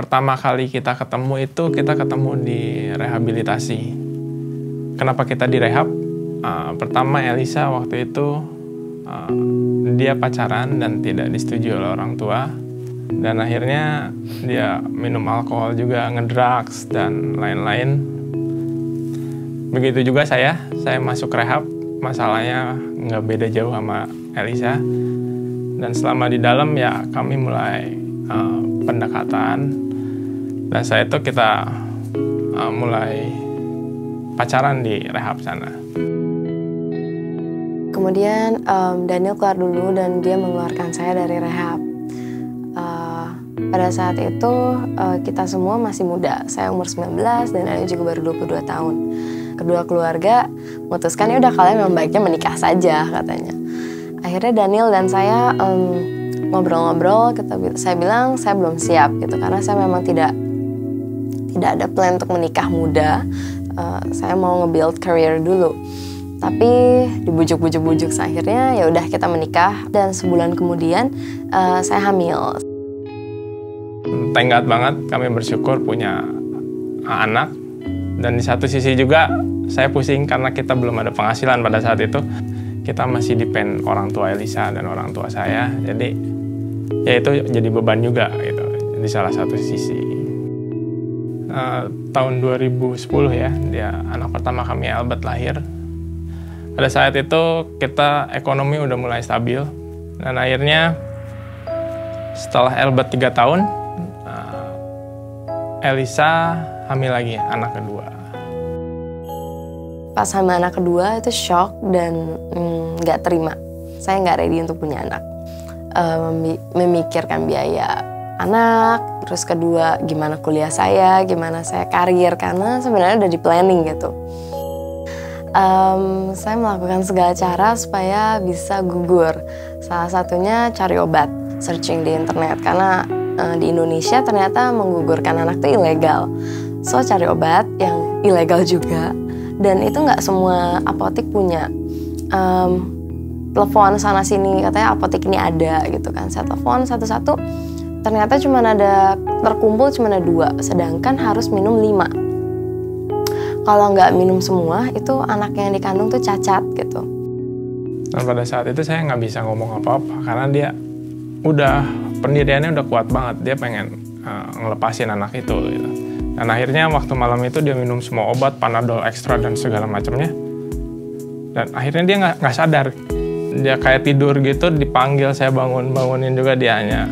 pertama kali kita ketemu di rehabilitasi. Kenapa kita direhab? Pertama, Elisa waktu itu dia pacaran dan tidak disetujui oleh orang tua. Dan akhirnya dia minum alkohol juga, ngedrugs, dan lain-lain. Begitu juga saya masuk rehab, masalahnya nggak beda jauh sama Elisa. Dan selama di dalam ya kami mulai pendekatan. Dan kita mulai pacaran di rehab sana. Kemudian Daniel keluar dulu dan dia mengeluarkan saya dari rehab. Pada saat itu kita semua masih muda. Saya umur 19 dan Daniel juga baru 22 tahun. Kedua keluarga memutuskan ya udah kalian memang baiknya menikah saja katanya. Akhirnya Daniel dan saya ngobrol-ngobrol. Saya bilang saya belum siap gitu karena saya memang tidak ada plan untuk menikah muda. Saya mau nge-build career dulu. Tapi dibujuk-bujuk akhirnya ya udah kita menikah dan sebulan kemudian saya hamil. Tenggat banget kami bersyukur punya anak. Dan di satu sisi juga saya pusing karena kita belum ada penghasilan pada saat itu. Kita masih depend orang tua Elisa dan orang tua saya. Jadi ya itu jadi beban juga gitu di salah satu sisi. Tahun 2010 ya, dia anak pertama kami Albert lahir. Pada saat itu kita ekonomi udah mulai stabil. Dan akhirnya setelah Albert 3 tahun, Elisa hamil lagi anak kedua. Pas sama anak kedua itu shock dan nggak terima. Saya nggak ready untuk punya anak. Memikirkan biaya anak, terus kedua gimana kuliah saya, gimana saya karir, karena sebenarnya udah di planning gitu. Saya melakukan segala cara supaya bisa gugur. Salah satunya cari obat, searching di internet, karena di Indonesia ternyata menggugurkan anak itu ilegal. So cari obat yang ilegal juga. Dan itu nggak semua apotek punya. Telepon sana sini katanya apotek ini ada gitu kan. Saya telepon satu-satu, ternyata terkumpul cuma ada 2, sedangkan harus minum 5. Kalau nggak minum semua, itu anak yang dikandung tuh cacat gitu. Dan pada saat itu saya nggak bisa ngomong apa-apa karena dia pendiriannya udah kuat banget. Dia pengen ngelepasin anak itu gitu. Dan akhirnya waktu malam itu dia minum semua obat, Panadol ekstra dan segala macamnya. Dan akhirnya dia nggak sadar. Dia kayak tidur gitu, dipanggil saya bangunin juga, dia hanya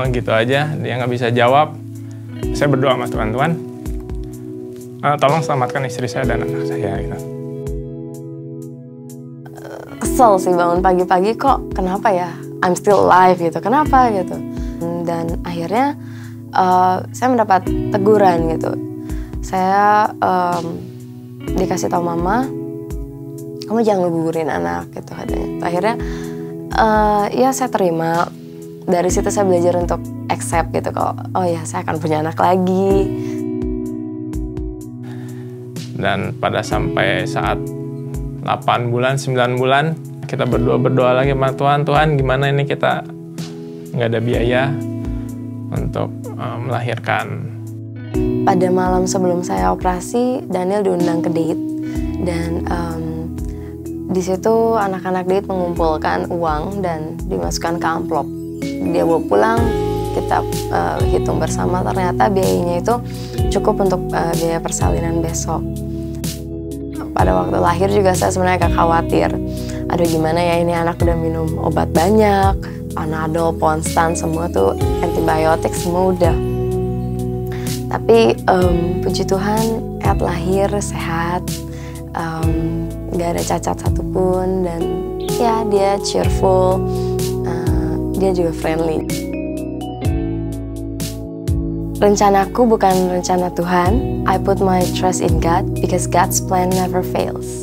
gitu aja. Dia nggak bisa jawab. Saya berdoa sama Tuhan, tolong selamatkan istri saya dan anak saya gitu. Kesel sih bangun pagi-pagi, kok kenapa ya I'm still alive gitu, kenapa gitu. Dan akhirnya saya mendapat teguran gitu. Saya dikasih tahu mama, kamu jangan gugurin anak gitu katanya. Akhirnya ya saya terima. Dari situ saya belajar untuk accept gitu, kalau oh ya saya akan punya anak lagi. Dan pada sampai saat 8 bulan, 9 bulan, kita berdoa lagi sama Tuhan, gimana ini kita nggak ada biaya untuk melahirkan. Pada malam sebelum saya operasi, Daniel diundang ke date. Dan di situ anak-anak date mengumpulkan uang dan dimasukkan ke amplop. Dia bawa pulang, kita hitung bersama, ternyata biayanya itu cukup untuk biaya persalinan besok. Pada waktu lahir juga saya sebenarnya agak khawatir. Aduh gimana ya, ini anak udah minum obat banyak, Panadol, Ponstan, semua tuh antibiotik semua udah. Tapi puji Tuhan, Ed lahir sehat, gak ada cacat satupun, dan ya dia cheerful, dia juga friendly. Rencanaku bukan rencana Tuhan. I put my trust in God because God's plan never fails.